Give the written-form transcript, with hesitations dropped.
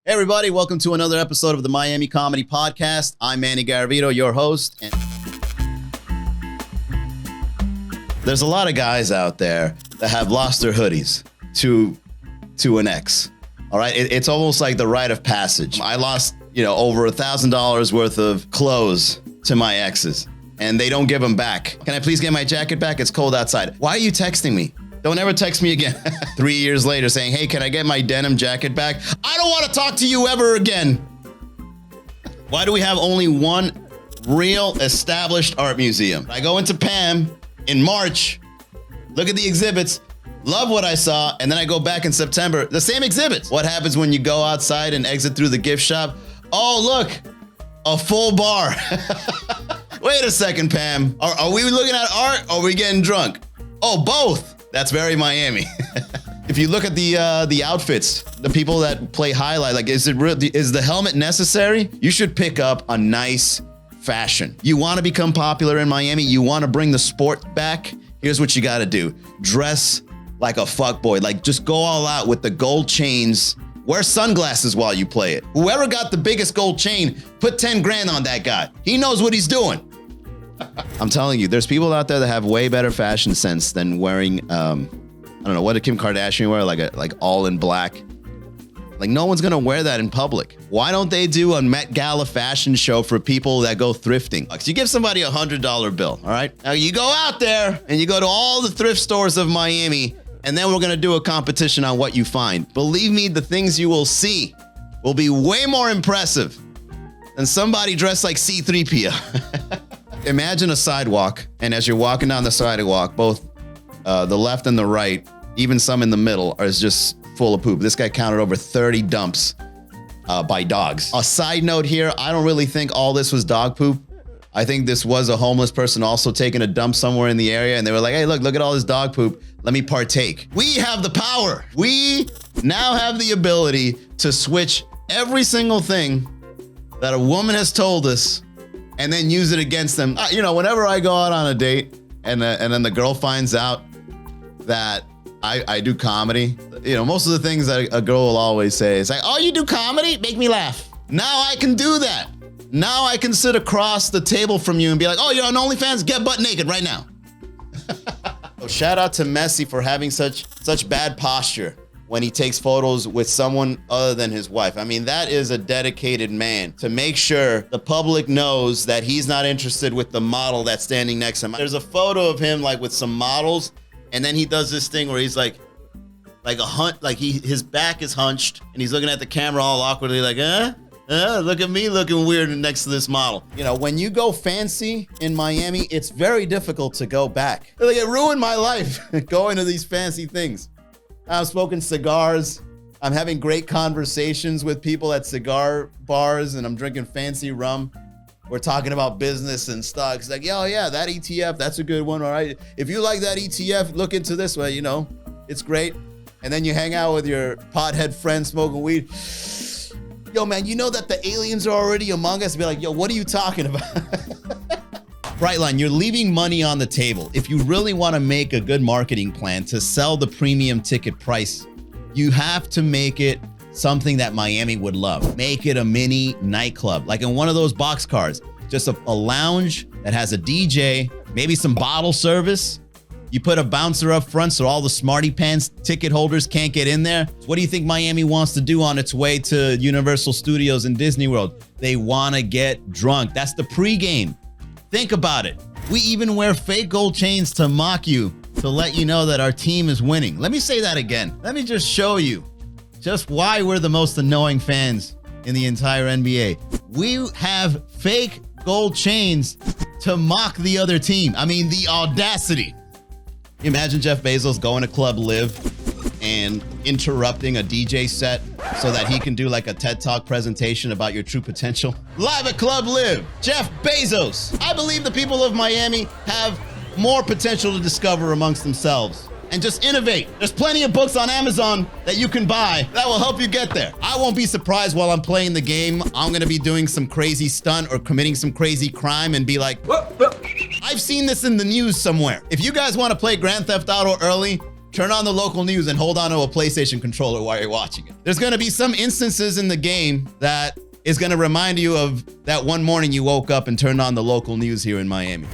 Hey everybody, welcome to another episode of the Miami Comedy Podcast. I'm Manny Garavito, your host. And there's a lot of guys out there that have lost their hoodies to an ex. All right, it's almost like the rite of passage. I lost, over $1,000 worth of clothes to my exes, and they don't give them back. Can I please get my jacket back? It's cold outside. Why are you texting me? Don't ever text me again. 3 years later saying, hey, can I get my denim jacket back? I don't want to talk to you ever again. Why do we have only one real established art museum? I go into Pam in March, look at the exhibits, love what I saw, and then I go back in September, the same exhibits. What happens when you go outside and exit through the gift shop? Oh, look, a full bar. Wait a second, Pam. Are we looking at art or are we getting drunk? Oh, both. That's very Miami. If you look at the outfits, the people that play highlight, like, is the helmet necessary? You should pick up a nice fashion. You want to become popular in Miami? You want to bring the sport back? Here's what you got to do. Dress like a fuckboy. Like, just go all out with the gold chains. Wear sunglasses while you play it. Whoever got the biggest gold chain, put 10 grand on that guy. He knows what he's doing. I'm telling you, there's people out there that have way better fashion sense than wearing, I don't know, what did Kim Kardashian wear? Like all in black. Like, no one's gonna wear that in public. Why don't they do a Met Gala fashion show for people that go thrifting? You give somebody a $100 bill, all right? Now you go out there and you go to all the thrift stores of Miami, and then we're gonna do a competition on what you find. Believe me, the things you will see will be way more impressive than somebody dressed like C-3PO. Imagine a sidewalk, and as you're walking down the sidewalk, both the left and the right, even some in the middle, are just full of poop. This guy counted over 30 dumps by dogs. A side note here, I don't really think all this was dog poop. I think this was a homeless person also taking a dump somewhere in the area, and they were like, hey, look at all this dog poop. Let me partake. We have the power. We now have the ability to switch every single thing that a woman has told us and then use it against them. Whenever I go out on a date and then the girl finds out that I do comedy, most of the things that a girl will always say is like, oh, you do comedy? Make me laugh. Now I can do that. Now I can sit across the table from you and be like, oh, you're on OnlyFans? Get butt naked right now. So shout out to Messi for having such bad posture when he takes photos with someone other than his wife. I mean, that is a dedicated man to make sure the public knows that he's not interested with the model that's standing next to him. There's a photo of him like with some models, and then he does this thing where he's like his back is hunched and he's looking at the camera all awkwardly like, look at me looking weird next to this model. When you go fancy in Miami, it's very difficult to go back. Like, it ruined my life going to these fancy things. I'm smoking cigars. I'm having great conversations with people at cigar bars, and I'm drinking fancy rum. We're talking about business and stocks. Like, yeah, that ETF, that's a good one. All right. If you like that ETF, look into this way, it's great. And then you hang out with your pothead friend smoking weed. Yo, man, you know that the aliens are already among us? Be like, yo, what are you talking about? Brightline, you're leaving money on the table. If you really want to make a good marketing plan to sell the premium ticket price, you have to make it something that Miami would love. Make it a mini nightclub, like in one of those boxcars. Just a lounge that has a DJ, maybe some bottle service. You put a bouncer up front so all the smarty pants ticket holders can't get in there. What do you think Miami wants to do on its way to Universal Studios and Disney World? They want to get drunk. That's the pregame. Think about it. We even wear fake gold chains to mock you, to let you know that our team is winning. Let me say that again. Let me just show you just why we're the most annoying fans in the entire NBA. We have fake gold chains to mock the other team. I mean, the audacity. Imagine Jeff Bezos going to Club Live and interrupting a DJ set so that he can do like a TED Talk presentation about your true potential. Live at Club Live, Jeff Bezos. I believe the people of Miami have more potential to discover amongst themselves and just innovate. There's plenty of books on Amazon that you can buy that will help you get there. I won't be surprised while I'm playing the game, I'm gonna be doing some crazy stunt or committing some crazy crime and be like, I've seen this in the news somewhere. If you guys wanna play Grand Theft Auto early, turn on the local news and hold on to a PlayStation controller while you're watching it. There's gonna be some instances in the game that is gonna remind you of that one morning you woke up and turned on the local news here in Miami.